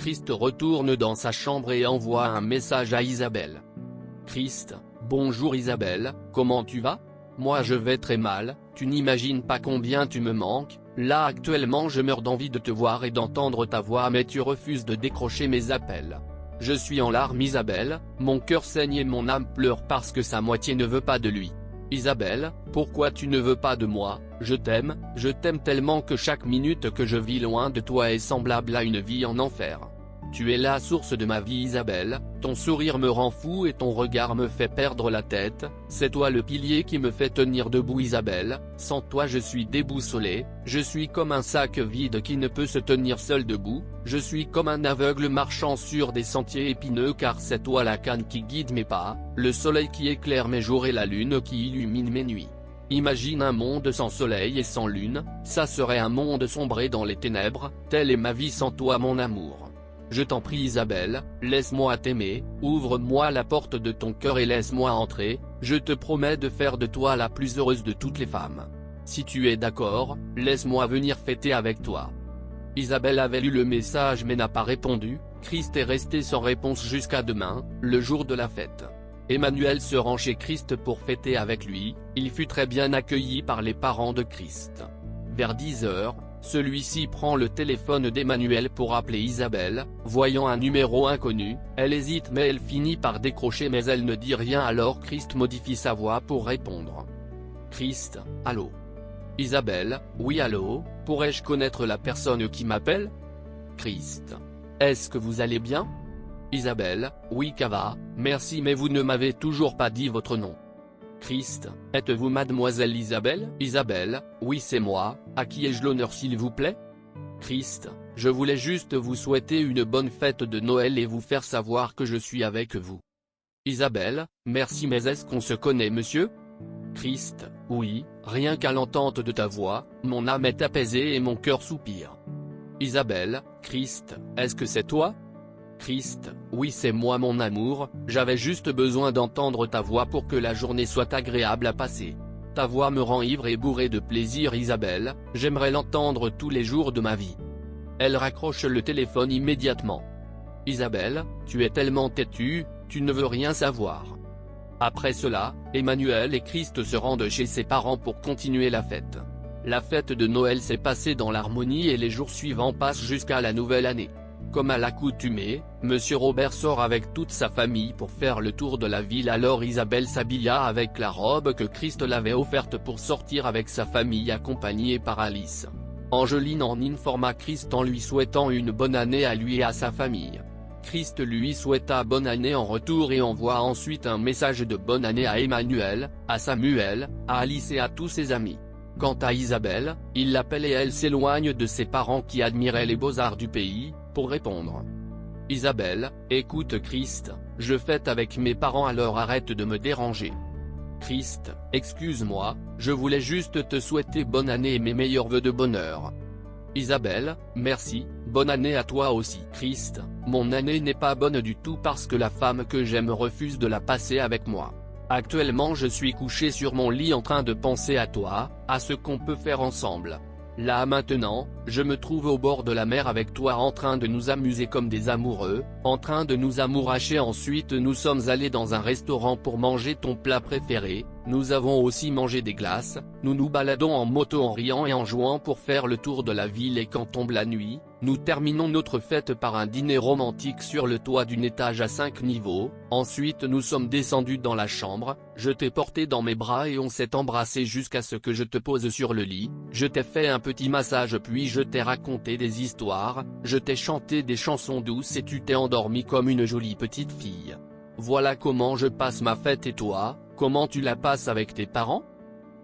Christ retourne dans sa chambre et envoie un message à Isabelle. Christ: bonjour Isabelle, comment tu vas? Moi je vais très mal, tu n'imagines pas combien tu me manques, là actuellement je meurs d'envie de te voir et d'entendre ta voix mais tu refuses de décrocher mes appels. Je suis en larmes Isabelle, mon cœur saigne et mon âme pleure parce que sa moitié ne veut pas de lui. Isabelle, pourquoi tu ne veux pas de moi? Je t'aime tellement que chaque minute que je vis loin de toi est semblable à une vie en enfer. Tu es la source de ma vie Isabelle, ton sourire me rend fou et ton regard me fait perdre la tête, c'est toi le pilier qui me fait tenir debout Isabelle, sans toi je suis déboussolé, je suis comme un sac vide qui ne peut se tenir seul debout, je suis comme un aveugle marchant sur des sentiers épineux car c'est toi la canne qui guide mes pas, le soleil qui éclaire mes jours et la lune qui illumine mes nuits. Imagine un monde sans soleil et sans lune, ça serait un monde sombré dans les ténèbres, telle est ma vie sans toi mon amour. Je t'en prie Isabelle, laisse-moi t'aimer, ouvre-moi la porte de ton cœur et laisse-moi entrer, je te promets de faire de toi la plus heureuse de toutes les femmes. Si tu es d'accord, laisse-moi venir fêter avec toi. Isabelle avait lu le message mais n'a pas répondu, Christ est resté sans réponse jusqu'à demain, le jour de la fête. Emmanuel se rend chez Christ pour fêter avec lui, il fut très bien accueilli par les parents de Christ. Vers 10 heures, celui-ci prend le téléphone d'Emmanuel pour appeler Isabelle, voyant un numéro inconnu, elle hésite mais elle finit par décrocher mais elle ne dit rien alors Christ modifie sa voix pour répondre. Christ: allô? Isabelle: oui allô, pourrais-je connaître la personne qui m'appelle? Christ: est-ce que vous allez bien? Isabelle: oui Cava, merci mais vous ne m'avez toujours pas dit votre nom. Christ: êtes-vous mademoiselle Isabelle? Isabelle: oui c'est moi, à qui ai-je l'honneur s'il vous plaît? Christ: je voulais juste vous souhaiter une bonne fête de Noël et vous faire savoir que je suis avec vous. Isabelle: merci mais est-ce qu'on se connaît monsieur? Christ: oui, rien qu'à l'entente de ta voix, mon âme est apaisée et mon cœur soupire. Isabelle: Christ: est-ce que c'est toi? Christ: oui c'est moi mon amour, j'avais juste besoin d'entendre ta voix pour que la journée soit agréable à passer. Ta voix me rend ivre et bourré de plaisir Isabelle, j'aimerais l'entendre tous les jours de ma vie. Elle raccroche le téléphone immédiatement. Isabelle: tu es tellement têtue, tu ne veux rien savoir. Après cela, Emmanuel et Christ se rendent chez ses parents pour continuer la fête. La fête de Noël s'est passée dans l'harmonie et les jours suivants passent jusqu'à la nouvelle année. Comme à l'accoutumée, Monsieur Robert sort avec toute sa famille pour faire le tour de la ville alors Isabelle s'habilla avec la robe que Christ l'avait offerte pour sortir avec sa famille accompagnée par Alice. Angeline en informa Christ en lui souhaitant une bonne année à lui et à sa famille. Christ lui souhaita bonne année en retour et envoie ensuite un message de bonne année à Emmanuel, à Samuel, à Alice et à tous ses amis. Quant à Isabelle, il l'appelle et elle s'éloigne de ses parents qui admiraient les beaux-arts du pays, pour répondre. Isabelle: écoute Christ, je fête avec mes parents alors arrête de me déranger. Christ: excuse-moi, je voulais juste te souhaiter bonne année et mes meilleurs vœux de bonheur. Isabelle: merci, bonne année à toi aussi. Christ: mon année n'est pas bonne du tout parce que la femme que j'aime refuse de la passer avec moi. Actuellement je suis couché sur mon lit en train de penser à toi, à ce qu'on peut faire ensemble. Là maintenant, je me trouve au bord de la mer avec toi en train de nous amuser comme des amoureux, en train de nous amouracher ensuite nous sommes allés dans un restaurant pour manger ton plat préféré, nous avons aussi mangé des glaces, nous nous baladons en moto en riant et en jouant pour faire le tour de la ville et quand tombe la nuit, nous terminons notre fête par un dîner romantique sur le toit d'un étage à 5 niveaux, ensuite nous sommes descendus dans la chambre, je t'ai porté dans mes bras et on s'est embrassé jusqu'à ce que je te pose sur le lit, je t'ai fait un petit massage puis je t'ai raconté des histoires, je t'ai chanté des chansons douces et tu t'es endormi comme une jolie petite fille. Voilà comment je passe ma fête et toi, comment tu la passes avec tes parents?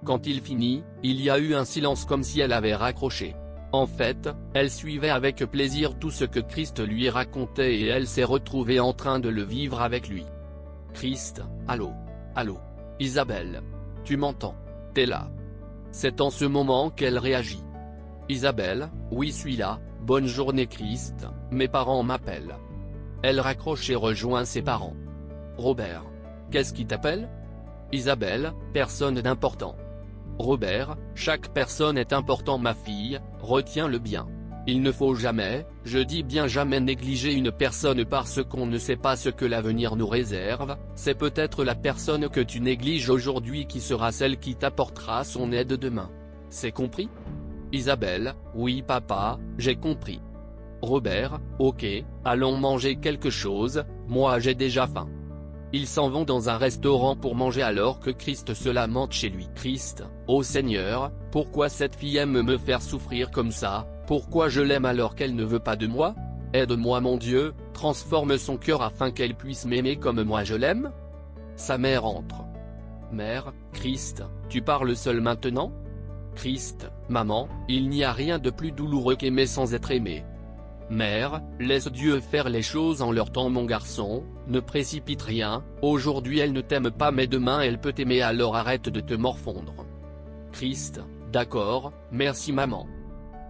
Quand il finit, il y a eu un silence comme si elle avait raccroché. En fait, elle suivait avec plaisir tout ce que Christ lui racontait et elle s'est retrouvée en train de le vivre avec lui. Christ: allô? Allô? Isabelle? Tu m'entends? T'es là? C'est en ce moment qu'elle réagit. Isabelle: oui suis là, bonne journée Christ, mes parents m'appellent. Elle raccroche et rejoint ses parents. Robert: qu'est-ce qui t'appelle? Isabelle: personne d'important. Robert: chaque personne est important ma fille, retiens-le bien. Il ne faut jamais, je dis bien jamais négliger une personne parce qu'on ne sait pas ce que l'avenir nous réserve, c'est peut-être la personne que tu négliges aujourd'hui qui sera celle qui t'apportera son aide demain. C'est compris? Isabelle: oui papa, j'ai compris. Robert: ok, allons manger quelque chose, moi j'ai déjà faim. Ils s'en vont dans un restaurant pour manger alors que Christ se lamente chez lui. Christ: ô Seigneur, pourquoi cette fille aime me faire souffrir comme ça, pourquoi je l'aime alors qu'elle ne veut pas de moi? Aide-moi mon Dieu, transforme son cœur afin qu'elle puisse m'aimer comme moi je l'aime. Sa mère entre. Mère: Christ, tu parles seul maintenant? Christ: maman, il n'y a rien de plus douloureux qu'aimer sans être aimé. Mère: laisse Dieu faire les choses en leur temps mon garçon, ne précipite rien, aujourd'hui elle ne t'aime pas mais demain elle peut t'aimer alors arrête de te morfondre. Christ: d'accord, merci maman.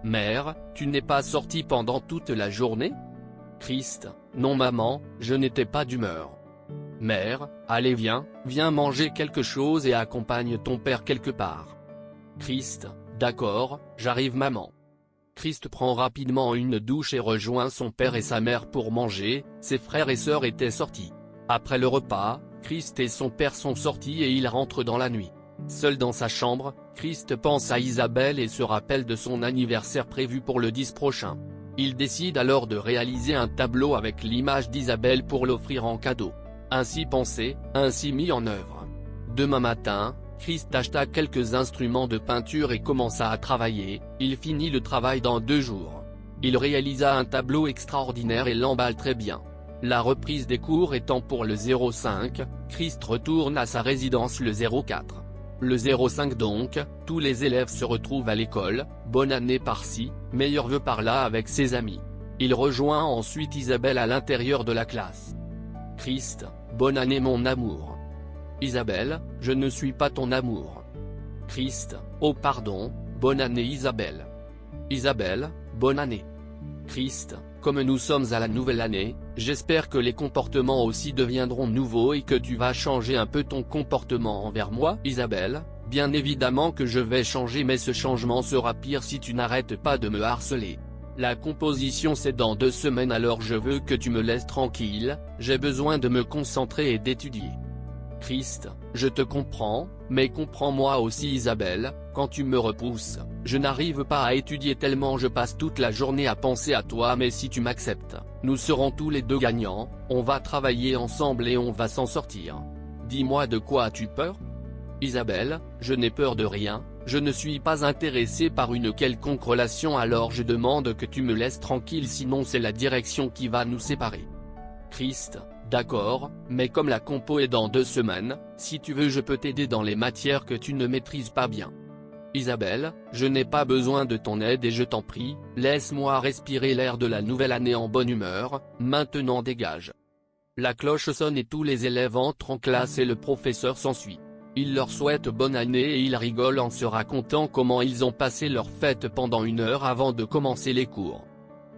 Mère: tu n'es pas sortie pendant toute la journée? Christ: non maman, je n'étais pas d'humeur. Mère: allez viens manger quelque chose et accompagne ton père quelque part. Christ: d'accord, j'arrive maman. Christ prend rapidement une douche et rejoint son père et sa mère pour manger, ses frères et sœurs étaient sortis. Après le repas, Christ et son père sont sortis et il rentre dans la nuit. Seul dans sa chambre, Christ pense à Isabelle et se rappelle de son anniversaire prévu pour le 10 prochain. Il décide alors de réaliser un tableau avec l'image d'Isabelle pour l'offrir en cadeau. Ainsi pensé, ainsi mis en œuvre. Demain matin, Christ acheta quelques instruments de peinture et commença à travailler, il finit le travail dans 2 jours. Il réalisa un tableau extraordinaire et l'emballe très bien. La reprise des cours étant pour le 05, Christ retourne à sa résidence le 04. Le 05 donc, tous les élèves se retrouvent à l'école, bonne année par-ci, meilleurs vœux par-là avec ses amis. Il rejoint ensuite Isabelle à l'intérieur de la classe. Christ: bonne année mon amour. Isabelle: je ne suis pas ton amour. Christ: oh pardon, bonne année Isabelle. Isabelle: bonne année. Christ: comme nous sommes à la nouvelle année, j'espère que les comportements aussi deviendront nouveaux et que tu vas changer un peu ton comportement envers moi. Isabelle: bien évidemment que je vais changer mais ce changement sera pire si tu n'arrêtes pas de me harceler. La composition c'est dans 2 semaines alors je veux que tu me laisses tranquille, j'ai besoin de me concentrer et d'étudier. Christ: je te comprends, mais comprends-moi aussi Isabelle, quand tu me repousses, je n'arrive pas à étudier tellement je passe toute la journée à penser à toi mais si tu m'acceptes, nous serons tous les 2 gagnants, on va travailler ensemble et on va s'en sortir. Dis-moi de quoi as-tu peur? Isabelle: je n'ai peur de rien, je ne suis pas intéressé par une quelconque relation alors je demande que tu me laisses tranquille sinon c'est la direction qui va nous séparer. Christ: d'accord, mais comme la compo est dans 2 semaines, si tu veux je peux t'aider dans les matières que tu ne maîtrises pas bien. Isabelle: je n'ai pas besoin de ton aide et je t'en prie, laisse-moi respirer l'air de la nouvelle année en bonne humeur, maintenant dégage. La cloche sonne et tous les élèves entrent en classe et le professeur s'ensuit. Il leur souhaite bonne année et ils rigolent en se racontant comment ils ont passé leur fête pendant 1 heure avant de commencer les cours.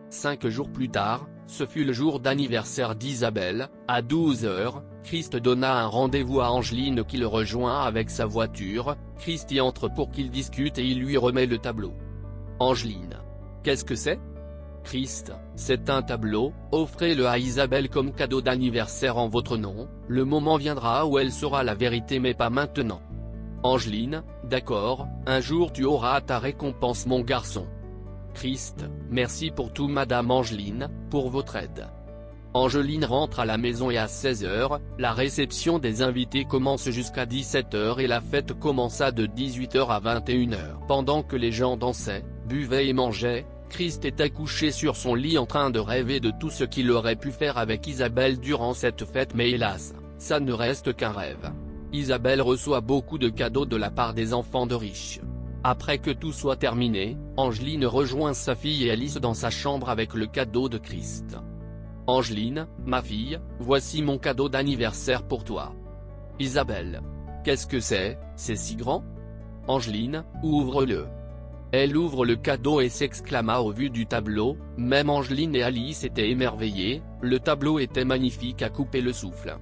5 jours plus tard, ce fut le jour d'anniversaire d'Isabelle, à 12 h, Christ donna un rendez-vous à Angeline qui le rejoint avec sa voiture, Christ y entre pour qu'ils discutent et il lui remet le tableau. Angeline: qu'est-ce que c'est? Christ: c'est un tableau, offrez-le à Isabelle comme cadeau d'anniversaire en votre nom, le moment viendra où elle saura la vérité mais pas maintenant. Angeline: d'accord, un jour tu auras ta récompense mon garçon. Christ: merci pour tout Madame Angeline, pour votre aide. Angeline rentre à la maison et à 16 h, la réception des invités commence jusqu'à 17 h et la fête commença de 18 h à 21 h. Pendant que les gens dansaient, buvaient et mangeaient, Christ était couché sur son lit en train de rêver de tout ce qu'il aurait pu faire avec Isabelle durant cette fête mais hélas, ça ne reste qu'un rêve. Isabelle reçoit beaucoup de cadeaux de la part des enfants de riches. Après que tout soit terminé, Angeline rejoint sa fille et Alice dans sa chambre avec le cadeau de Christ. Angeline: ma fille, voici mon cadeau d'anniversaire pour toi. Isabelle: qu'est-ce que c'est si grand? Angeline: ouvre-le. Elle ouvre le cadeau et s'exclama au vu du tableau, même Angeline et Alice étaient émerveillées, le tableau était magnifique à couper le souffle.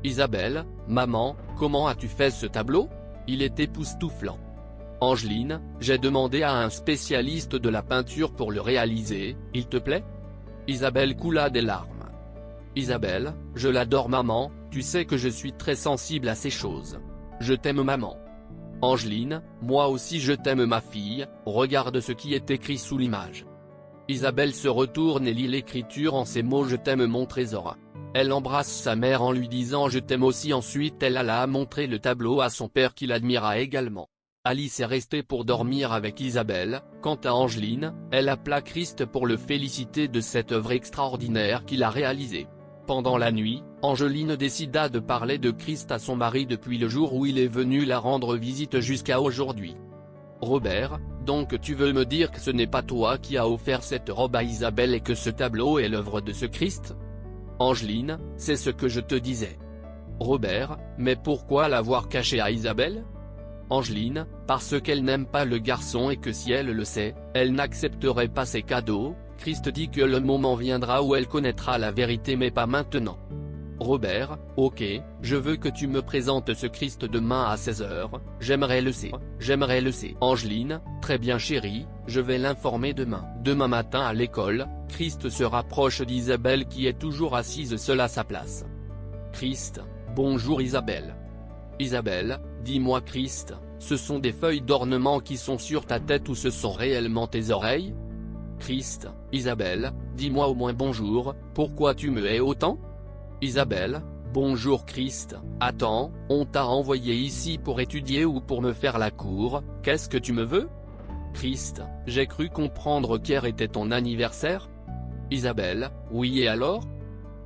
Isabelle: maman, comment as-tu fait ce tableau? Il est époustouflant. Angeline, j'ai demandé à un spécialiste de la peinture pour le réaliser, il te plaît? Isabelle coula des larmes. Isabelle, je l'adore maman, tu sais que je suis très sensible à ces choses. Je t'aime maman. Angeline, moi aussi je t'aime ma fille, regarde ce qui est écrit sous l'image. Isabelle se retourne et lit l'écriture en ces mots: je t'aime mon trésor. Elle embrasse sa mère en lui disant je t'aime aussi. Ensuite elle alla montrer le tableau à son père qui l'admira également. Alice est restée pour dormir avec Isabelle. Quant à Angeline, elle appela Christ pour le féliciter de cette œuvre extraordinaire qu'il a réalisée. Pendant la nuit, Angeline décida de parler de Christ à son mari depuis le jour où il est venu la rendre visite jusqu'à aujourd'hui. Robert, donc tu veux me dire que ce n'est pas toi qui as offert cette robe à Isabelle et que ce tableau est l'œuvre de ce Christ? Angeline, c'est ce que je te disais. Robert, mais pourquoi l'avoir caché à Isabelle? Angeline, parce qu'elle n'aime pas le garçon et que si elle le sait, elle n'accepterait pas ses cadeaux. Christ dit que le moment viendra où elle connaîtra la vérité mais pas maintenant. Robert, ok, je veux que tu me présentes ce Christ demain à 16h, j'aimerais le savoir. Angeline, très bien chérie, je vais l'informer demain. Demain matin à l'école, Christ se rapproche d'Isabelle qui est toujours assise seule à sa place. Christ, bonjour Isabelle. Isabelle, dis-moi Christ, ce sont des feuilles d'ornement qui sont sur ta tête ou ce sont réellement tes oreilles? Christ, Isabelle, dis-moi au moins bonjour, pourquoi tu me hais autant? Isabelle, bonjour Christ, attends, on t'a envoyé ici pour étudier ou pour me faire la cour, qu'est-ce que tu me veux? Christ, j'ai cru comprendre qu'hier était ton anniversaire? Isabelle, oui et alors?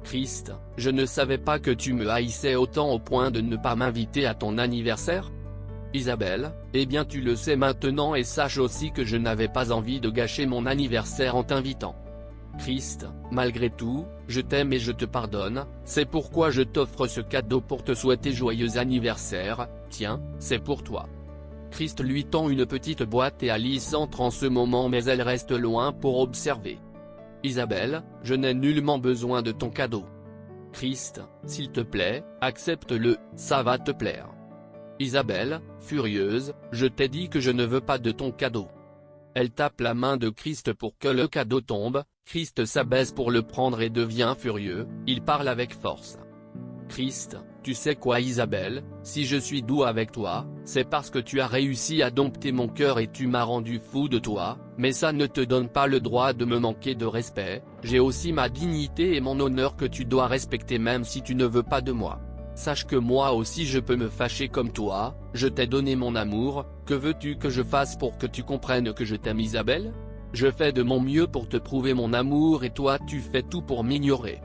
Christ, je ne savais pas que tu me haïssais autant au point de ne pas m'inviter à ton anniversaire? Isabelle, eh bien tu le sais maintenant et sache aussi que je n'avais pas envie de gâcher mon anniversaire en t'invitant. Christ, malgré tout, je t'aime et je te pardonne, c'est pourquoi je t'offre ce cadeau pour te souhaiter joyeux anniversaire, tiens, c'est pour toi. Christ lui tend une petite boîte et Alice entre en ce moment mais elle reste loin pour observer. Isabelle, je n'ai nullement besoin de ton cadeau. Christ, s'il te plaît, accepte-le, ça va te plaire. Isabelle, furieuse, je t'ai dit que je ne veux pas de ton cadeau. Elle tape la main de Christ pour que le cadeau tombe, Christ s'abaisse pour le prendre et devient furieux, il parle avec force. Christ, tu sais quoi Isabelle, si je suis doux avec toi, c'est parce que tu as réussi à dompter mon cœur et tu m'as rendu fou de toi, mais ça ne te donne pas le droit de me manquer de respect, j'ai aussi ma dignité et mon honneur que tu dois respecter même si tu ne veux pas de moi. Sache que moi aussi je peux me fâcher comme toi, je t'ai donné mon amour, que veux-tu que je fasse pour que tu comprennes que je t'aime Isabelle? Je fais de mon mieux pour te prouver mon amour et toi tu fais tout pour m'ignorer.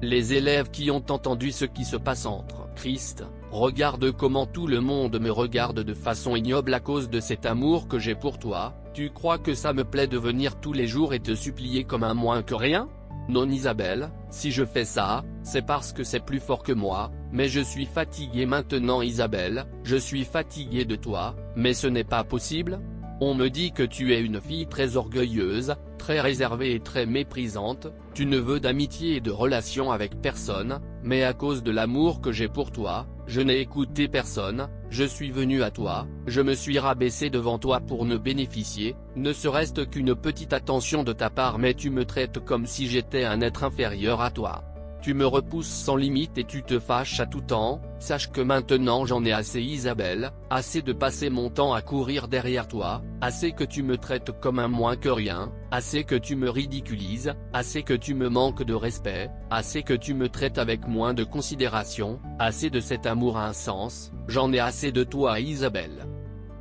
Les élèves qui ont entendu ce qui se passe entre Christ, regarde comment tout le monde me regarde de façon ignoble à cause de cet amour que j'ai pour toi, tu crois que ça me plaît de venir tous les jours et te supplier comme un moins que rien? Non Isabelle, si je fais ça, c'est parce que c'est plus fort que moi, mais je suis fatigué maintenant Isabelle, je suis fatigué de toi, mais ce n'est pas possible? On me dit que tu es une fille très orgueilleuse, très réservée et très méprisante, tu ne veux d'amitié et de relation avec personne, mais à cause de l'amour que j'ai pour toi, je n'ai écouté personne, je suis venu à toi, je me suis rabaissé devant toi pour ne bénéficier, ne serait-ce qu'une petite attention de ta part mais tu me traites comme si j'étais un être inférieur à toi. Tu me repousses sans limite et tu te fâches à tout temps, sache que maintenant j'en ai assez Isabelle, assez de passer mon temps à courir derrière toi, assez que tu me traites comme un moins que rien, assez que tu me ridiculises, assez que tu me manques de respect, assez que tu me traites avec moins de considération, assez de cet amour à un sens, j'en ai assez de toi Isabelle.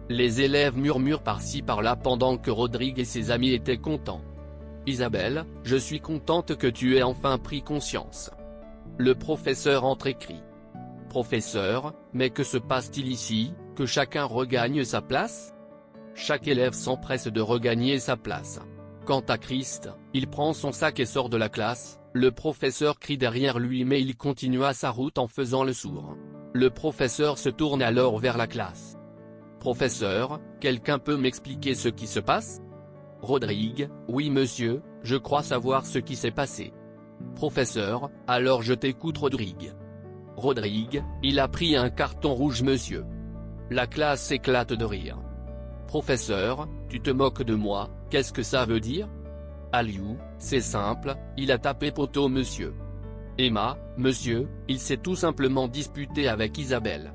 Les élèves murmurent par-ci par-là pendant que Rodrigue et ses amis étaient contents. Isabelle, je suis contente que tu aies enfin pris conscience. Le professeur entre et crie. Professeur, mais que se passe-t-il ici, que chacun regagne sa place? Chaque élève s'empresse de regagner sa place. Quant à Christ, il prend son sac et sort de la classe, le professeur crie derrière lui mais il continua sa route en faisant le sourd. Le professeur se tourne alors vers la classe. Professeur, quelqu'un peut m'expliquer ce qui se passe? Rodrigue, oui monsieur, je crois savoir ce qui s'est passé. Professeur, alors je t'écoute Rodrigue. Rodrigue, il a pris un carton rouge monsieur. La classe éclate de rire. Professeur, tu te moques de moi, qu'est-ce que ça veut dire? Aliou, c'est simple, il a tapé poteau monsieur. Emma, monsieur, il s'est tout simplement disputé avec Isabelle.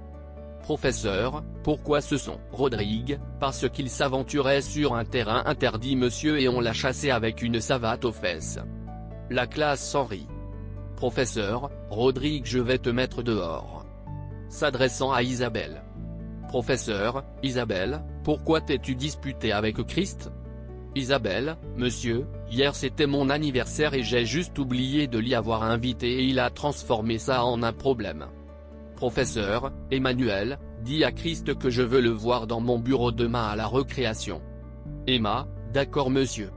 Professeur, pourquoi ce son? Rodrigue, parce qu'il s'aventurait sur un terrain interdit monsieur et on l'a chassé avec une savate aux fesses. La classe s'en rit. Professeur, Rodrigue, je vais te mettre dehors. S'adressant à Isabelle. Professeur, Isabelle, pourquoi t'es-tu disputé avec Christ? Isabelle, monsieur, hier c'était mon anniversaire et j'ai juste oublié de l'y avoir invité et il a transformé ça en un problème. Professeur, Emmanuel, dis à Christ que je veux le voir dans mon bureau demain à la récréation. Emma, d'accord monsieur.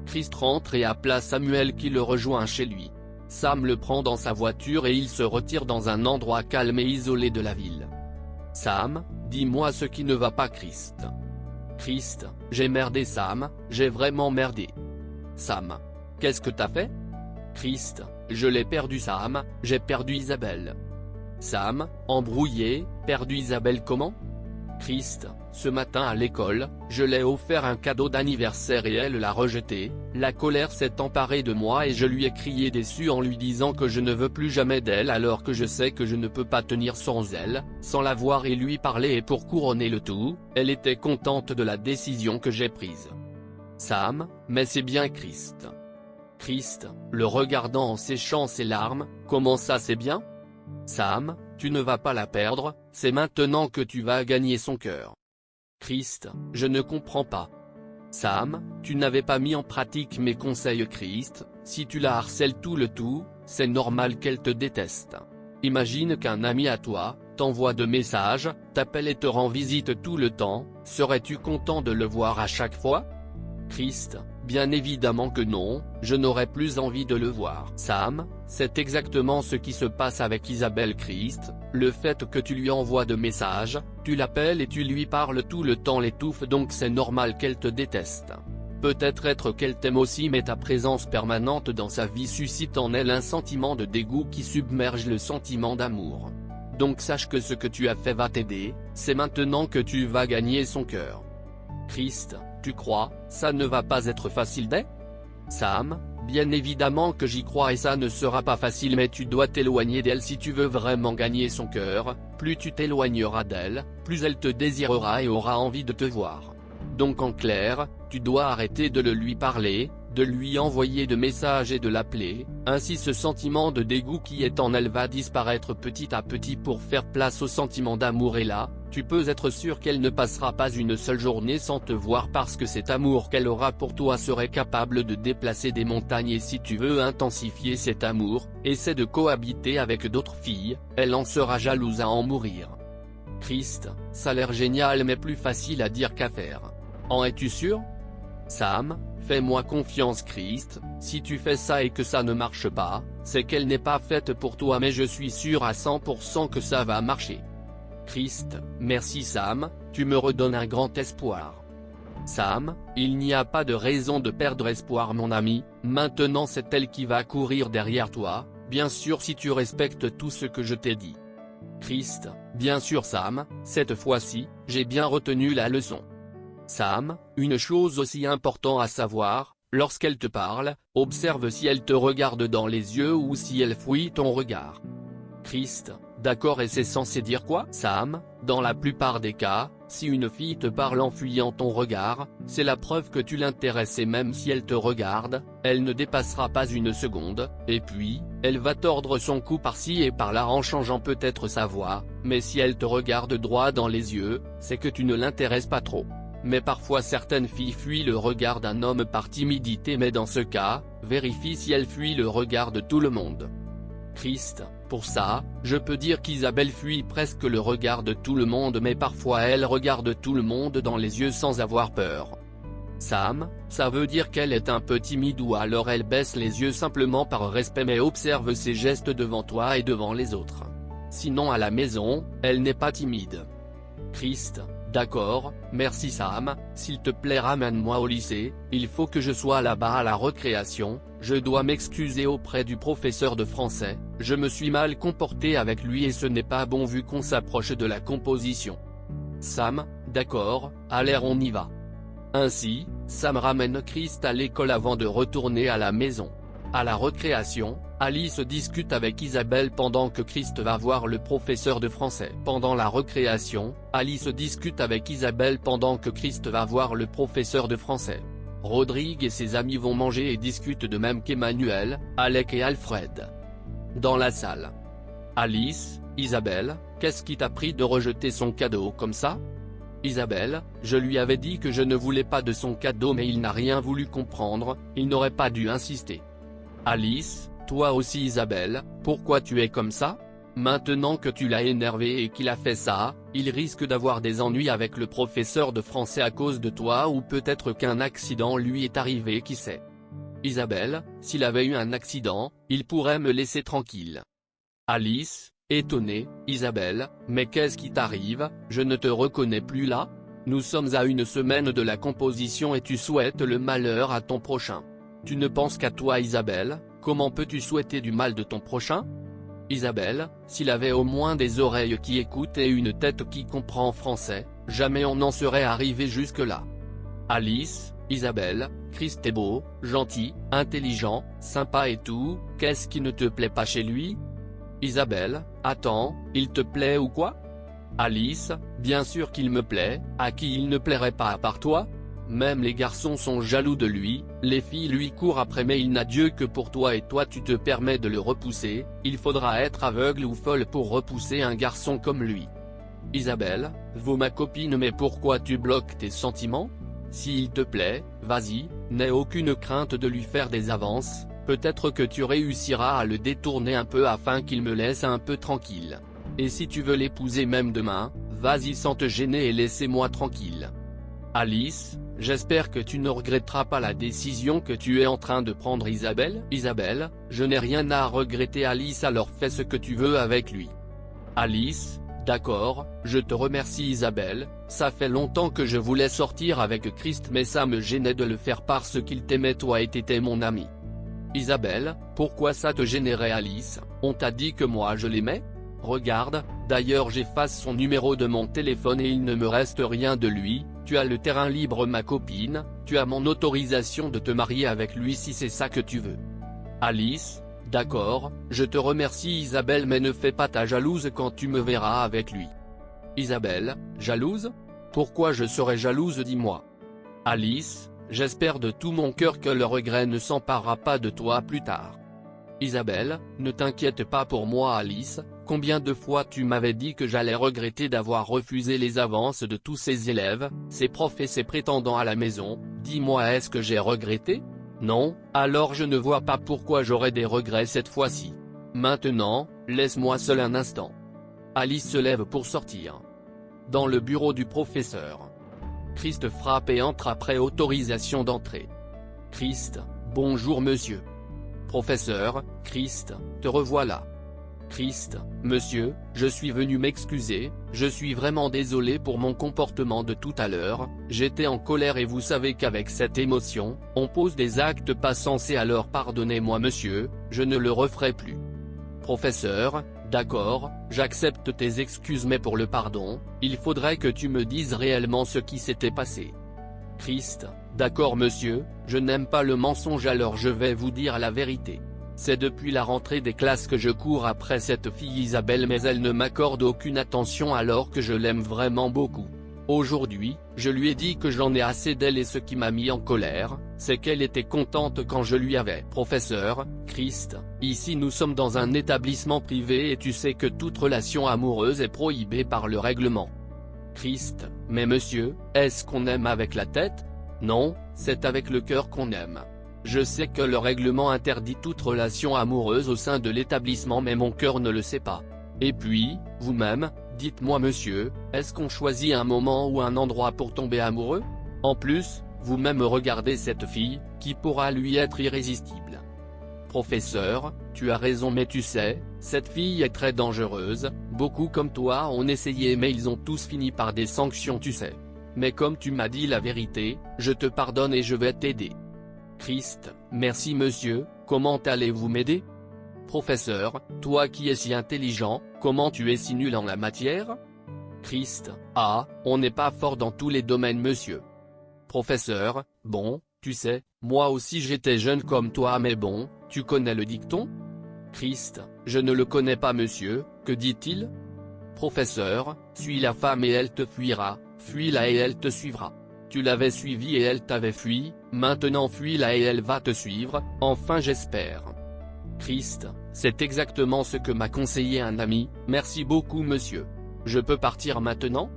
Christ rentre et appela Samuel qui le rejoint chez lui. Sam le prend dans sa voiture et il se retire dans un endroit calme et isolé de la ville. Sam, dis-moi ce qui ne va pas Christ. Christ, j'ai merdé Sam, j'ai vraiment merdé. Sam, qu'est-ce que t'as fait? Christ, je l'ai perdu Sam, j'ai perdu Isabelle. Sam, embrouillé, perdu Isabelle comment? Christ, ce matin à l'école, je l'ai offert un cadeau d'anniversaire et elle l'a rejeté, la colère s'est emparée de moi et je lui ai crié dessus en lui disant que je ne veux plus jamais d'elle alors que je sais que je ne peux pas tenir sans elle, sans la voir et lui parler et pour couronner le tout, elle était contente de la décision que j'ai prise. Sam, mais c'est bien Christ. Christ, le regardant en séchant ses larmes, comment ça c'est bien? Sam, tu ne vas pas la perdre, c'est maintenant que tu vas gagner son cœur. Christ, je ne comprends pas. Sam, tu n'avais pas mis en pratique mes conseils Christ, si tu la harcèles tout le tout, c'est normal qu'elle te déteste. Imagine qu'un ami à toi, t'envoie de messages, t'appelle et te rend visite tout le temps, serais-tu content de le voir à chaque fois? Christ, bien évidemment que non, je n'aurais plus envie de le voir. Sam, c'est exactement ce qui se passe avec Isabelle Christ, le fait que tu lui envoies de messages, tu l'appelles et tu lui parles tout le temps l'étouffe donc c'est normal qu'elle te déteste. Peut-être qu'elle t'aime aussi mais ta présence permanente dans sa vie suscite en elle un sentiment de dégoût qui submerge le sentiment d'amour. Donc sache que ce que tu as fait va t'aider, c'est maintenant que tu vas gagner son cœur. Christ, tu crois, ça ne va pas être facile d'aider? Sam, bien évidemment que j'y crois et ça ne sera pas facile mais tu dois t'éloigner d'elle si tu veux vraiment gagner son cœur, plus tu t'éloigneras d'elle, plus elle te désirera et aura envie de te voir. Donc en clair, tu dois arrêter de lui parler, de lui envoyer de messages et de l'appeler, ainsi ce sentiment de dégoût qui est en elle va disparaître petit à petit pour faire place au sentiment d'amour et là, tu peux être sûr qu'elle ne passera pas une seule journée sans te voir parce que cet amour qu'elle aura pour toi serait capable de déplacer des montagnes et si tu veux intensifier cet amour, essaie de cohabiter avec d'autres filles, elle en sera jalouse à en mourir. Christ, ça a l'air génial mais plus facile à dire qu'à faire. En es-tu sûr? Sam, fais-moi confiance Christ, si tu fais ça et que ça ne marche pas, c'est qu'elle n'est pas faite pour toi mais je suis sûr à 100% que ça va marcher. Christ, merci Sam, tu me redonnes un grand espoir. Sam, il n'y a pas de raison de perdre espoir mon ami, maintenant c'est elle qui va courir derrière toi, bien sûr si tu respectes tout ce que je t'ai dit. Christ, bien sûr Sam, cette fois-ci, j'ai bien retenu la leçon. Sam, une chose aussi importante à savoir, lorsqu'elle te parle, observe si elle te regarde dans les yeux ou si elle fuit ton regard. Christ, d'accord et c'est censé dire quoi? Sam, dans la plupart des cas, si une fille te parle en fuyant ton regard, c'est la preuve que tu l'intéresses et même si elle te regarde, elle ne dépassera pas une seconde, et puis, elle va tordre son cou par-ci et par-là en changeant peut-être sa voix, mais si elle te regarde droit dans les yeux, c'est que tu ne l'intéresses pas trop. Mais parfois certaines filles fuient le regard d'un homme par timidité mais dans ce cas, vérifie si elle fuit le regard de tout le monde. Christ, pour ça, je peux dire qu'Isabelle fuit presque le regard de tout le monde mais parfois elle regarde tout le monde dans les yeux sans avoir peur. Sam, ça veut dire qu'elle est un peu timide ou alors elle baisse les yeux simplement par respect mais observe ses gestes devant toi et devant les autres. Sinon à la maison, elle n'est pas timide. Christ, d'accord, merci Sam, s'il te plaît ramène-moi au lycée, il faut que je sois là-bas à la récréation, je dois m'excuser auprès du professeur de français, je me suis mal comporté avec lui et ce n'est pas bon vu qu'on s'approche de la composition. Sam, D'accord, allez on y va. Ainsi, Sam ramène Christ à l'école avant de retourner à la maison. À la récréation, Alice discute avec Isabelle pendant que Christ va voir le professeur de français. Pendant la récréation, Alice discute avec Isabelle pendant que Christ va voir le professeur de français. Rodrigue et ses amis vont manger et discutent de même qu'Emmanuel, Alec et Alfred. Dans la salle. Alice, Isabelle, qu'est-ce qui t'a pris de rejeter son cadeau comme ça ? Isabelle, je lui avais dit que je ne voulais pas de son cadeau mais il n'a rien voulu comprendre, il n'aurait pas dû insister. Alice, toi aussi Isabelle, pourquoi tu es comme ça ? Maintenant que tu l'as énervé et qu'il a fait ça, il risque d'avoir des ennuis avec le professeur de français à cause de toi ou peut-être qu'un accident lui est arrivé qui sait. Isabelle, s'il avait eu un accident, il pourrait me laisser tranquille. Alice, étonnée, Isabelle, mais qu'est-ce qui t'arrive, je ne te reconnais plus là ? Nous sommes à une semaine de la composition et tu souhaites le malheur à ton prochain. Tu ne penses qu'à toi Isabelle, comment peux-tu souhaiter du mal de ton prochain ? Isabelle, s'il avait au moins des oreilles qui écoutent et une tête qui comprend français, jamais on n'en serait arrivé jusque-là. Alice, Isabelle, Christ est beau, gentil, intelligent, sympa et tout, qu'est-ce qui ne te plaît pas chez lui ? Isabelle, attends, il te plaît ou quoi ? Alice, bien sûr qu'il me plaît, à qui il ne plairait pas à part toi ? Même les garçons sont jaloux de lui, les filles lui courent après mais il n'a Dieu que pour toi et toi tu te permets de le repousser, il faudra être aveugle ou folle pour repousser un garçon comme lui. Isabelle, vaut ma copine mais pourquoi tu bloques tes sentiments ? S'il te plaît, vas-y, n'aie aucune crainte de lui faire des avances, peut-être que tu réussiras à le détourner un peu afin qu'il me laisse un peu tranquille. Et si tu veux l'épouser même demain, vas-y sans te gêner et laissez-moi tranquille. Alice, j'espère que tu ne regretteras pas la décision que tu es en train de prendre Isabelle. Isabelle, je n'ai rien à regretter Alice alors fais ce que tu veux avec lui. Alice, d'accord, je te remercie Isabelle, ça fait longtemps que je voulais sortir avec Christ mais ça me gênait de le faire parce qu'il t'aimait toi et t'étais mon ami. Isabelle, pourquoi ça te gênerait Alice, on t'a dit que moi je l'aimais ? Regarde, d'ailleurs j'efface son numéro de mon téléphone et il ne me reste rien de lui, tu as le terrain libre ma copine, tu as mon autorisation de te marier avec lui si c'est ça que tu veux. Alice, d'accord, je te remercie Isabelle mais ne fais pas ta jalouse quand tu me verras avec lui. Isabelle, jalouse ? Pourquoi je serais jalouse dis-moi. Alice, j'espère de tout mon cœur que le regret ne s'emparera pas de toi plus tard. Isabelle, ne t'inquiète pas pour moi Alice, combien de fois tu m'avais dit que j'allais regretter d'avoir refusé les avances de tous ces élèves, ces profs et ces prétendants à la maison, dis-moi est-ce que j'ai regretté ? Non, alors je ne vois pas pourquoi j'aurais des regrets cette fois-ci. Maintenant, laisse-moi seul un instant. Alice se lève pour sortir. Dans le bureau du professeur. Christ frappe et entre après autorisation d'entrée. Christ, bonjour monsieur. Professeur, Christ, te revoilà. Christ, monsieur, je suis venu m'excuser, je suis vraiment désolé pour mon comportement de tout à l'heure, j'étais en colère et vous savez qu'avec cette émotion, on pose des actes pas censés alors pardonnez-moi monsieur, je ne le referai plus. Professeur, d'accord, j'accepte tes excuses mais pour le pardon, il faudrait que tu me dises réellement ce qui s'était passé. Christ, d'accord monsieur, je n'aime pas le mensonge alors je vais vous dire la vérité. C'est depuis la rentrée des classes que je cours après cette fille Isabelle mais elle ne m'accorde aucune attention alors que je l'aime vraiment beaucoup. Aujourd'hui, je lui ai dit que j'en ai assez d'elle et ce qui m'a mis en colère, c'est qu'elle était contente quand je lui avais. Professeur, Christ, ici nous sommes dans un établissement privé et tu sais que toute relation amoureuse est prohibée par le règlement. Christ, mais monsieur, est-ce qu'on aime avec la tête ? Non, c'est avec le cœur qu'on aime. Je sais que le règlement interdit toute relation amoureuse au sein de l'établissement mais mon cœur ne le sait pas. Et puis, vous-même, dites-moi monsieur, est-ce qu'on choisit un moment ou un endroit pour tomber amoureux ? En plus, vous-même regardez cette fille, qui pourra lui être irrésistible. Professeur, tu as raison mais tu sais, cette fille est très dangereuse, beaucoup comme toi ont essayé mais ils ont tous fini par des sanctions tu sais. Mais comme tu m'as dit la vérité, je te pardonne et je vais t'aider. Christ, merci monsieur, comment allez-vous m'aider ? Professeur, toi qui es si intelligent, comment tu es si nul en la matière ? Christ: Ah, on n'est pas fort dans tous les domaines monsieur. Professeur: Bon, tu sais, moi aussi j'étais jeune comme toi mais bon, tu connais le dicton? Christ: Je ne le connais pas monsieur, que dit-il? Professeur: Suis la femme et elle te fuira, fuis-la et elle te suivra. Tu l'avais suivie et elle t'avait fui, maintenant fuis-la et elle va te suivre, enfin j'espère. Christ: C'est exactement ce que m'a conseillé un ami, merci beaucoup monsieur. Je peux partir maintenant?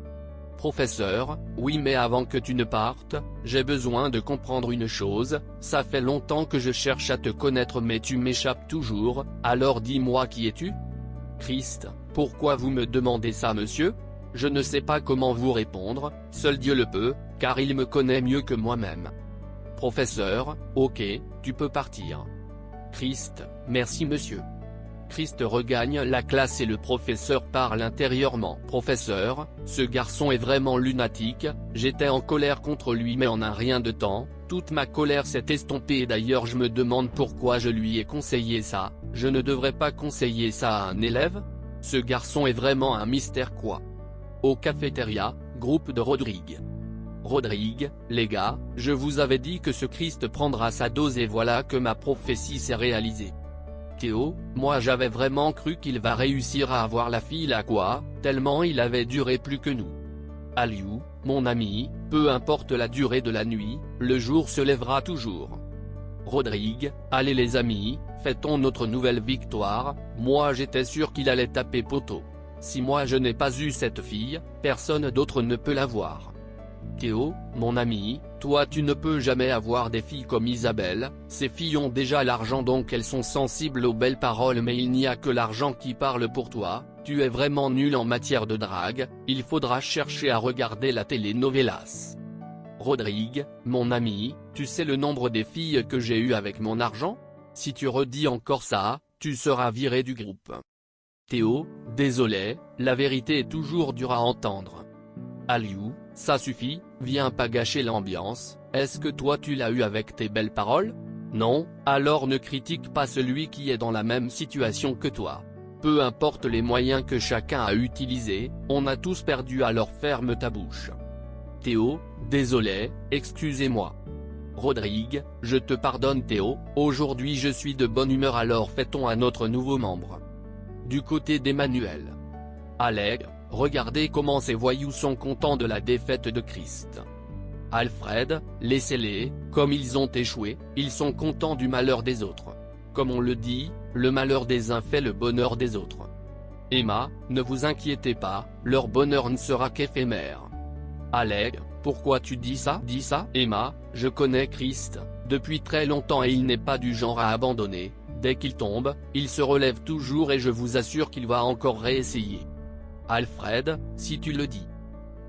Professeur: Oui mais avant que tu ne partes, j'ai besoin de comprendre une chose, ça fait longtemps que je cherche à te connaître mais tu m'échappes toujours, alors dis-moi qui es-tu? Christ: Pourquoi vous me demandez ça monsieur? Je ne sais pas comment vous répondre, seul Dieu le peut, car il me connaît mieux que moi-même. Professeur: Ok, tu peux partir. Christ: Merci monsieur. Christ regagne la classe et le professeur parle intérieurement. Professeur: Ce garçon est vraiment lunatique, j'étais en colère contre lui mais en un rien de temps, toute ma colère s'est estompée et d'ailleurs je me demande pourquoi je lui ai conseillé ça, je ne devrais pas conseiller ça à un élève? Ce garçon est vraiment un mystère quoi. Au cafétéria, groupe de Rodrigue. Rodrigue: Les gars, je vous avais dit que ce Christ prendra sa dose et voilà que ma prophétie s'est réalisée. Théo: Moi j'avais vraiment cru qu'il va réussir à avoir la fille là quoi, tellement il avait duré plus que nous. Aliou: Mon ami, peu importe la durée de la nuit, le jour se lèvera toujours. Rodrigue: Allez les amis, fêtons notre nouvelle victoire, moi j'étais sûr qu'il allait taper poteau. Si moi je n'ai pas eu cette fille, personne d'autre ne peut l'avoir. Théo: Mon ami, toi tu ne peux jamais avoir des filles comme Isabelle, ces filles ont déjà l'argent donc elles sont sensibles aux belles paroles mais il n'y a que l'argent qui parle pour toi, tu es vraiment nul en matière de drague, il faudra chercher à regarder la telenovelas. Rodrigue: Mon ami, tu sais le nombre des filles que j'ai eues avec mon argent? Si tu redis encore ça, tu seras viré du groupe. Théo: Désolé, la vérité est toujours dure à entendre. Aliou: Ça suffit, viens pas gâcher l'ambiance, est-ce que toi tu l'as eu avec tes belles paroles? Non, alors ne critique pas celui qui est dans la même situation que toi. Peu importe les moyens que chacun a utilisés, on a tous perdu alors ferme ta bouche. Théo: Désolé, excusez-moi. Rodrigue: Je te pardonne Théo, aujourd'hui je suis de bonne humeur alors fêtons à notre nouveau membre. Du côté d'Emmanuel. Allègre: Regardez comment ces voyous sont contents de la défaite de Christ. Alfred: Laissez-les, comme ils ont échoué, ils sont contents du malheur des autres. Comme on le dit, le malheur des uns fait le bonheur des autres. Emma: Ne vous inquiétez pas, leur bonheur ne sera qu'éphémère. Allègre: Pourquoi tu dis ça? Emma: Je connais Christ, depuis très longtemps et il n'est pas du genre à abandonner, dès qu'il tombe, il se relève toujours et je vous assure qu'il va encore réessayer. Alfred: Si tu le dis.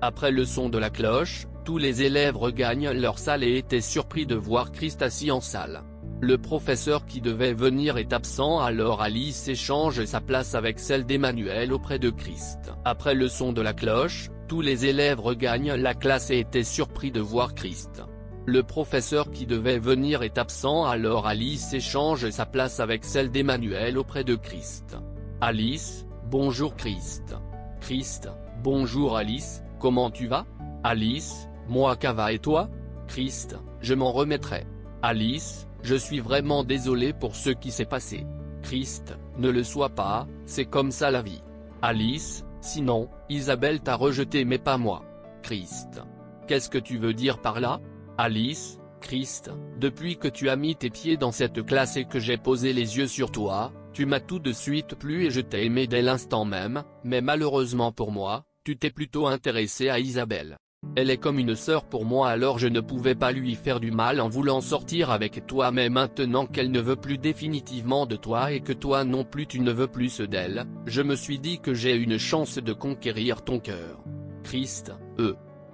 Après le son de la cloche, tous les élèves regagnent leur salle et étaient surpris de voir Christ assis en salle. Le professeur qui devait venir est absent alors Alice échange sa place avec celle d'Emmanuel auprès de Christ. Après le son de la cloche, tous les élèves regagnent la classe et étaient surpris de voir Christ. Le professeur qui devait venir est absent alors Alice échange sa place avec celle d'Emmanuel auprès de Christ. Alice: Bonjour Christ. Christ: Bonjour Alice, comment tu vas? Alice: Moi ça va et toi? Christ: Je m'en remettrai. Alice: Je suis vraiment désolé pour ce qui s'est passé. Christ: Ne le sois pas, c'est comme ça la vie. Alice: Sinon, Isabelle t'a rejeté mais pas moi. Christ: Qu'est-ce que tu veux dire par là? Alice: Christ, depuis que tu as mis tes pieds dans cette classe et que j'ai posé les yeux sur toi, tu m'as tout de suite plu et je t'ai aimé dès l'instant même, mais malheureusement pour moi, tu t'es plutôt intéressé à Isabelle. Elle est comme une sœur pour moi alors je ne pouvais pas lui faire du mal en voulant sortir avec toi mais maintenant qu'elle ne veut plus définitivement de toi et que toi non plus tu ne veux plus d'elle, je me suis dit que j'ai une chance de conquérir ton cœur. Christ: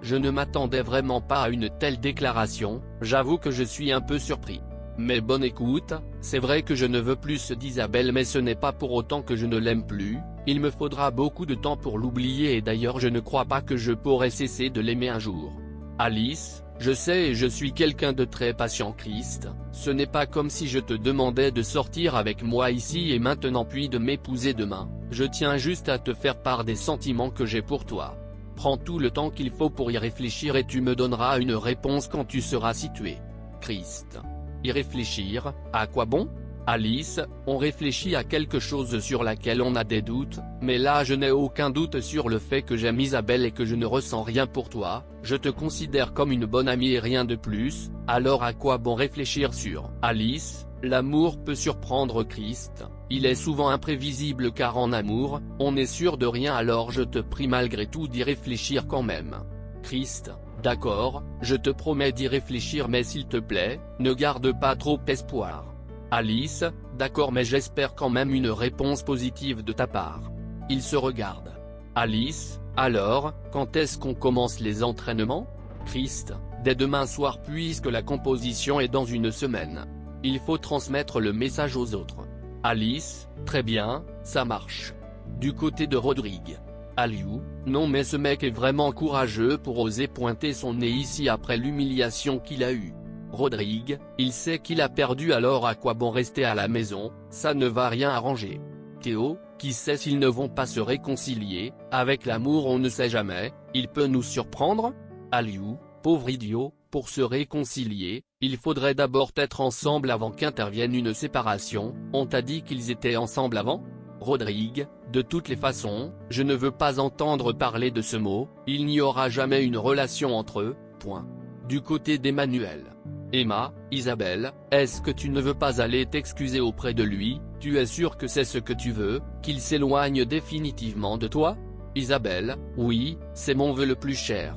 Je ne m'attendais vraiment pas à une telle déclaration, j'avoue que je suis un peu surpris. Mais bonne écoute, c'est vrai que je ne veux plus d'Isabelle mais ce n'est pas pour autant que je ne l'aime plus, il me faudra beaucoup de temps pour l'oublier et d'ailleurs je ne crois pas que je pourrai cesser de l'aimer un jour. Alice: Je sais et je suis quelqu'un de très patient Christ, ce n'est pas comme si je te demandais de sortir avec moi ici et maintenant puis de m'épouser demain, je tiens juste à te faire part des sentiments que j'ai pour toi. Prends tout le temps qu'il faut pour y réfléchir et tu me donneras une réponse quand tu seras situé. Christ. Y réfléchir, à quoi bon? Alice, on réfléchit à quelque chose sur laquelle on a des doutes, mais là je n'ai aucun doute sur le fait que j'aime Isabelle et que je ne ressens rien pour toi, je te considère comme une bonne amie et rien de plus, alors à quoi bon réfléchir sur Alice? L'amour peut surprendre Christ, il est souvent imprévisible car en amour, on n'est sûr de rien alors je te prie malgré tout d'y réfléchir quand même. Christ, d'accord, je te promets d'y réfléchir mais s'il te plaît, ne garde pas trop espoir. Alice, d'accord mais j'espère quand même une réponse positive de ta part. Ils se regardent. Alice, alors, quand est-ce qu'on commence les entraînements? Christ, dès demain soir puisque la composition est dans une semaine. Il faut transmettre le message aux autres. Alice, très bien, ça marche. Du côté de Rodrigue. Aliou, non mais ce mec est vraiment courageux pour oser pointer son nez ici après l'humiliation qu'il a eue. Rodrigue, il sait qu'il a perdu alors à quoi bon rester à la maison, ça ne va rien arranger. Théo, qui sait s'ils ne vont pas se réconcilier, avec l'amour on ne sait jamais, il peut nous surprendre? Aliou, pauvre idiot, pour se réconcilier, il faudrait d'abord être ensemble avant qu'intervienne une séparation, on t'a dit qu'ils étaient ensemble avant? Rodrigue, de toutes les façons, je ne veux pas entendre parler de ce mot, il n'y aura jamais une relation entre eux, point. Du côté d'Emmanuel. Emma, Isabelle, est-ce que tu ne veux pas aller t'excuser auprès de lui, tu es sûr que c'est ce que tu veux, qu'il s'éloigne définitivement de toi? Isabelle, oui, c'est mon vœu le plus cher.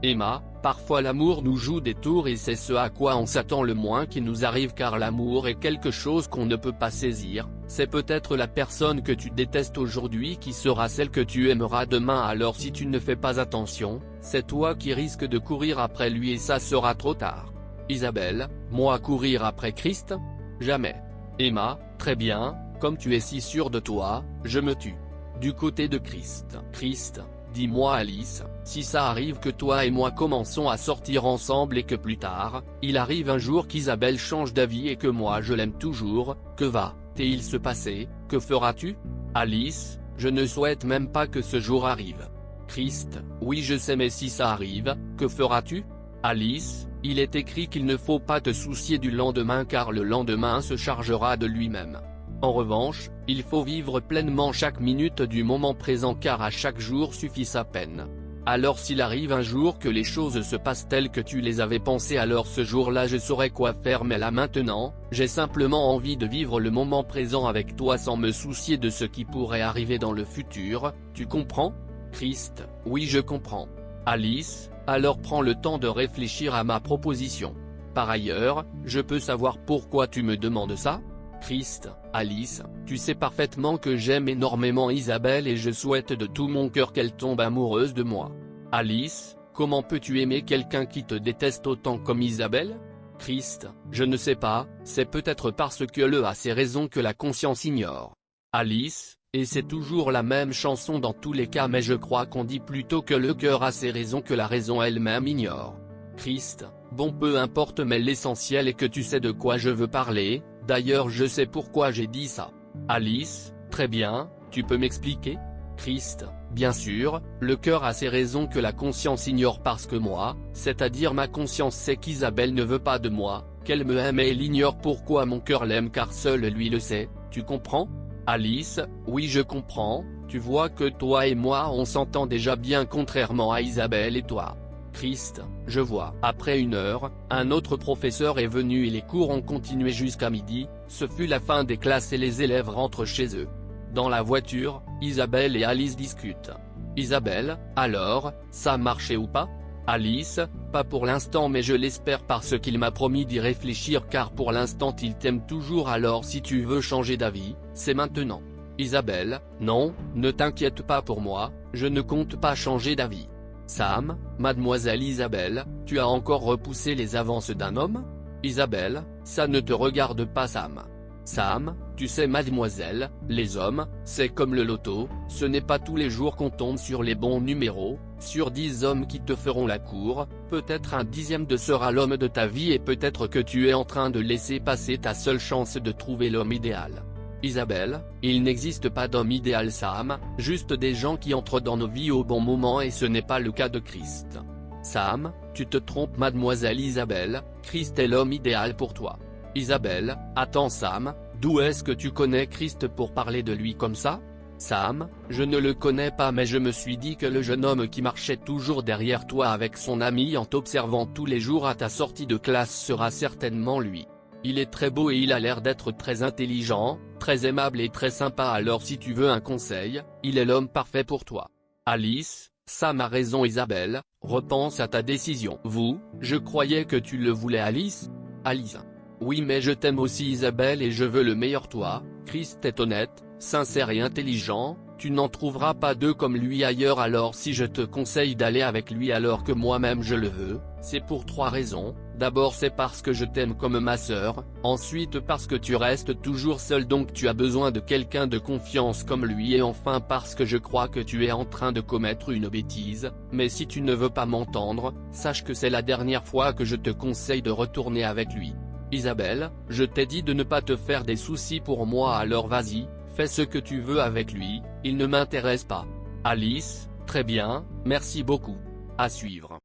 Emma, parfois l'amour nous joue des tours et c'est ce à quoi on s'attend le moins qui nous arrive car l'amour est quelque chose qu'on ne peut pas saisir, c'est peut-être la personne que tu détestes aujourd'hui qui sera celle que tu aimeras demain alors si tu ne fais pas attention, c'est toi qui risques de courir après lui et ça sera trop tard. Isabelle, moi courir après Christ? Jamais. Emma, très bien, comme tu es si sûre de toi, je me tue. Du côté de Christ. Christ, dis-moi Alice, si ça arrive que toi et moi commençons à sortir ensemble et que plus tard, il arrive un jour qu'Isabelle change d'avis et que moi je l'aime toujours, que va-t-il se passer, que feras-tu? Alice, je ne souhaite même pas que ce jour arrive. Christ, oui je sais mais si ça arrive, que feras-tu? Alice, il est écrit qu'il ne faut pas te soucier du lendemain car le lendemain se chargera de lui-même. En revanche, il faut vivre pleinement chaque minute du moment présent car à chaque jour suffit sa peine. Alors s'il arrive un jour que les choses se passent telles que tu les avais pensées alors ce jour-là je saurai quoi faire mais là maintenant, j'ai simplement envie de vivre le moment présent avec toi sans me soucier de ce qui pourrait arriver dans le futur, tu comprends? Christ, oui je comprends. Alice, alors prends le temps de réfléchir à ma proposition. Par ailleurs, je peux savoir pourquoi tu me demandes ça? Christ, Alice, tu sais parfaitement que j'aime énormément Isabelle et je souhaite de tout mon cœur qu'elle tombe amoureuse de moi. Alice, comment peux-tu aimer quelqu'un qui te déteste autant comme Isabelle? Christ, je ne sais pas, c'est peut-être parce que le a ses raisons que la conscience ignore. Alice, et c'est toujours la même chanson dans tous les cas mais je crois qu'on dit plutôt que le cœur a ses raisons que la raison elle-même ignore. Christ, bon peu importe mais l'essentiel est que tu sais de quoi je veux parler, d'ailleurs je sais pourquoi j'ai dit ça. Alice, très bien, tu peux m'expliquer? Christ, bien sûr, le cœur a ses raisons que la conscience ignore parce que moi, c'est-à-dire ma conscience sait qu'Isabelle ne veut pas de moi, qu'elle me aime et elle ignore pourquoi mon cœur l'aime car seul lui le sait, tu comprends? Alice, oui je comprends, tu vois que toi et moi on s'entend déjà bien contrairement à Isabelle et toi. Christ, je vois. Après 1 heure, un autre professeur est venu et les cours ont continué jusqu'à midi, ce fut la fin des classes et les élèves rentrent chez eux. Dans la voiture, Isabelle et Alice discutent. Isabelle, alors, ça a marché ou pas? Alice, pas pour l'instant mais je l'espère parce qu'il m'a promis d'y réfléchir car pour l'instant il t'aime toujours alors si tu veux changer d'avis, c'est maintenant. Isabelle, non, ne t'inquiète pas pour moi, je ne compte pas changer d'avis. Sam, mademoiselle Isabelle, tu as encore repoussé les avances d'un homme? Isabelle, ça ne te regarde pas Sam. Sam, tu sais mademoiselle, les hommes, c'est comme le loto, ce n'est pas tous les jours qu'on tombe sur les bons numéros, sur 10 hommes qui te feront la cour, peut-être un 10e de sera l'homme de ta vie et peut-être que tu es en train de laisser passer ta seule chance de trouver l'homme idéal. Isabelle, il n'existe pas d'homme idéal Sam, juste des gens qui entrent dans nos vies au bon moment et ce n'est pas le cas de Christ. Sam, tu te trompes mademoiselle Isabelle, Christ est l'homme idéal pour toi. Isabelle, attends Sam, d'où est-ce que tu connais Christ pour parler de lui comme ça? Sam, je ne le connais pas mais je me suis dit que le jeune homme qui marchait toujours derrière toi avec son ami en t'observant tous les jours à ta sortie de classe sera certainement lui. Il est très beau et il a l'air d'être très intelligent, très aimable et très sympa alors si tu veux un conseil, il est l'homme parfait pour toi. Alice, Sam a raison Isabelle, repense à ta décision. Vous, je croyais que tu le voulais Alice? Alice. Oui mais je t'aime aussi Isabelle et je veux le meilleur toi, Christ est honnête, sincère et intelligent, tu n'en trouveras pas deux comme lui ailleurs alors si je te conseille d'aller avec lui alors que moi-même je le veux, c'est pour 3 raisons, d'abord c'est parce que je t'aime comme ma sœur, ensuite parce que tu restes toujours seul donc tu as besoin de quelqu'un de confiance comme lui et enfin parce que je crois que tu es en train de commettre une bêtise, mais si tu ne veux pas m'entendre, sache que c'est la dernière fois que je te conseille de retourner avec lui. Isabelle, je t'ai dit de ne pas te faire des soucis pour moi alors vas-y, fais ce que tu veux avec lui, il ne m'intéresse pas. Alice, très bien, merci beaucoup. À suivre.